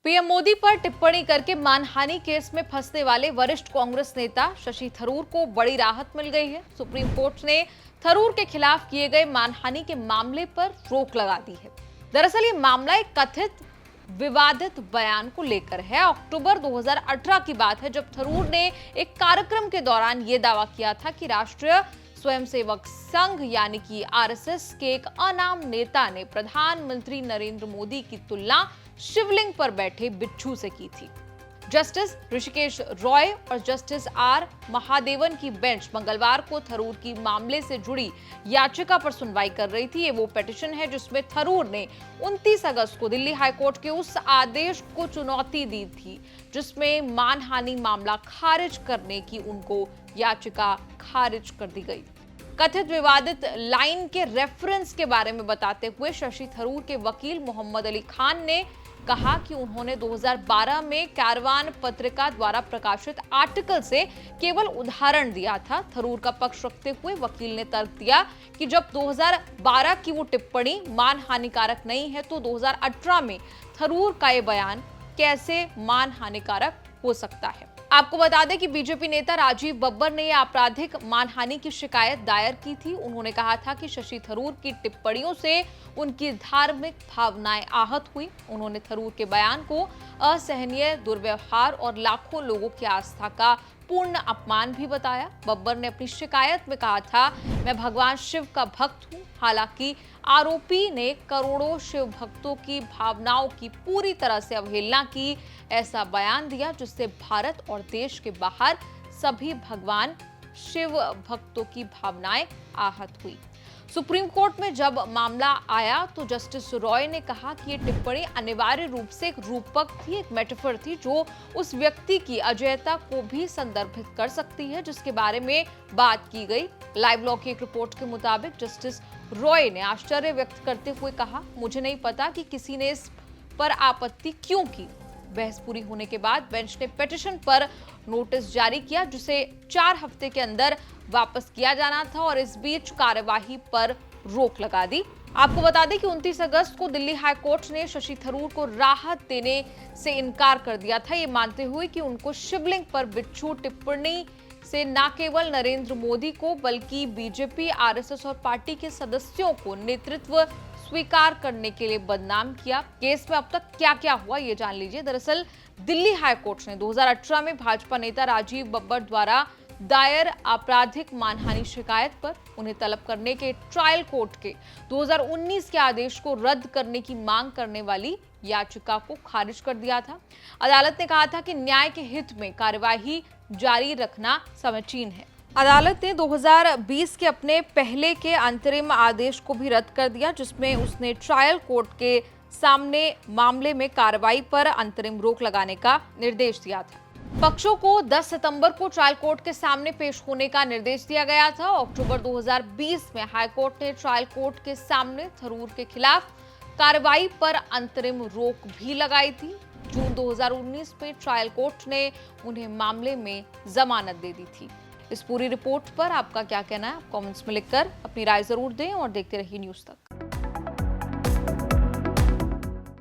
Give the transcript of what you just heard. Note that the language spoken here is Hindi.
पीएम मोदी पर टिप्पणी करके मानहानि केस में फंसने वाले वरिष्ठ कांग्रेस नेता शशि थरूर को बड़ी राहत मिल गई है। सुप्रीम कोर्ट ने थरूर के खिलाफ किए गए मानहानि के मामले पर रोक लगा दी है। दरअसल ये मामला एक कथित विवादित बयान को लेकर है। अक्टूबर 2018 की बात है, जब थरूर ने एक कार्यक्रम के दौरान यह दावा किया था कि राष्ट्रीय स्वयंसेवक संघ यानी कि आरएसएस के एक अनाम नेता ने प्रधानमंत्री नरेंद्र मोदी की तुलना शिवलिंग पर बैठे बिच्छू से की थी। जस्टिस ऋषिकेश रॉय और जस्टिस आर महादेवन की बेंच मंगलवार को थरूर की मामले से जुड़ी याचिका पर सुनवाई कर रही थी। ये वो पिटीशन है जिसमें थरूर ने 29 अगस्त को दिल्ली हाईकोर्ट के उस आदेश को चुनौती दी थी जिसमें मानहानि मामला खारिज करने की उनको याचिका खारिज कर दी गई। कथित विवादित लाइन के रेफरेंस के बारे में बताते हुए शशि थरूर के वकील मोहम्मद अली खान ने कहा कि उन्होंने 2012 में कारवान पत्रिका द्वारा प्रकाशित आर्टिकल से केवल उदाहरण दिया था। थरूर का पक्ष रखते हुए वकील ने तर्क दिया कि जब 2012 की वो टिप्पणी मान हानिकारक नहीं है तो 2018 में थरूर का ये बयान कैसे मान हानिकारक हो सकता है। आपको बता दें कि बीजेपी नेता राजीव बब्बर ने यह आपराधिक मानहानि की शिकायत दायर की थी। उन्होंने कहा था कि शशि थरूर की टिप्पणियों से उनकी धार्मिक भावनाएं आहत हुई। उन्होंने थरूर के बयान को असहनीय दुर्व्यवहार और लाखों लोगों की आस्था का पूर्ण अपमान भी बताया। बब्बर ने अपनी शिकायत में कहा था, मैं भगवान शिव का भक्त हूं। हालांकि आरोपी ने करोड़ों शिव भक्तों की भावनाओं की पूरी तरह से अवहेलना की, ऐसा बयान दिया जिससे भारत और देश के बाहर सभी भगवान शिव भक्तों की भावनाएं आहत हुई। सुप्रीम कोर्ट में जब मामला आया तो जस्टिस रॉय ने कहा कि ये टिप्पणी अनिवार्य रूप से एक रूपक थी, एक मेटाफर थी जो उस व्यक्ति की अजेयता को भी संदर्भित कर सकती है जिसके बारे में बात की गई। लाइव लॉ की एक रिपोर्ट के मुताबिक जस्टिस रॉय ने आश्चर्य व्यक्त करते हुए कहा, मुझे नहीं पता कि किसी ने इस पर आपत्ति क्यों की। बहस पूरी होने के बाद बेंच ने पिटीशन पर नोटिस जारी किया जिसे 4 हफ्ते के अंदर वापस किया जाना था और इस बीच कार्यवाही पर रोक लगा दी। आपको बता दें कि 29 अगस्त को दिल्ली हाईकोर्ट ने शशि थरूर को राहत देने से इनकार कर दिया था, ये मानते हुए कि उनको शिवलिंग पर बिच्छू टिप्पणी से न केवल नरेंद्र मोदी को बल्कि बीजेपी, आरएसएस और पार्टी के सदस्यों को नेतृत्व स्वीकार करने के लिए बदनाम किया। केस में अब तक क्या क्या हुआ ये जान लीजिए। दरअसल दिल्ली हाईकोर्ट ने 2018 में भाजपा नेता राजीव बब्बर द्वारा दायर आपराधिक मानहानि शिकायत पर उन्हें तलब करने के ट्रायल कोर्ट के 2019 के आदेश को रद्द करने की मांग करने वाली याचिका को खारिज कर दिया था। अदालत ने कहा था कि न्याय के हित में कार्यवाही जारी रखना समीचीन है। अदालत ने 2020 के अपने पहले के अंतरिम आदेश को भी रद्द कर दिया जिसमें उसने ट्रायल कोर्ट के सामने मामले में कार्रवाई पर अंतरिम रोक लगाने का निर्देश दिया था। पक्षों को 10 सितंबर को ट्रायल कोर्ट के सामने पेश होने का निर्देश दिया गया था। अक्टूबर 2020 में हाईकोर्ट ने ट्रायल कोर्ट के सामने थरूर के खिलाफ कार्रवाई पर अंतरिम रोक भी लगाई थी। जून 2019 में ट्रायल कोर्ट ने उन्हें मामले में जमानत दे दी थी। इस पूरी रिपोर्ट पर आपका क्या कहना है? आप कमेंट्स में लिखकर अपनी राय जरूर दें और देखते रहिए न्यूज़ तक।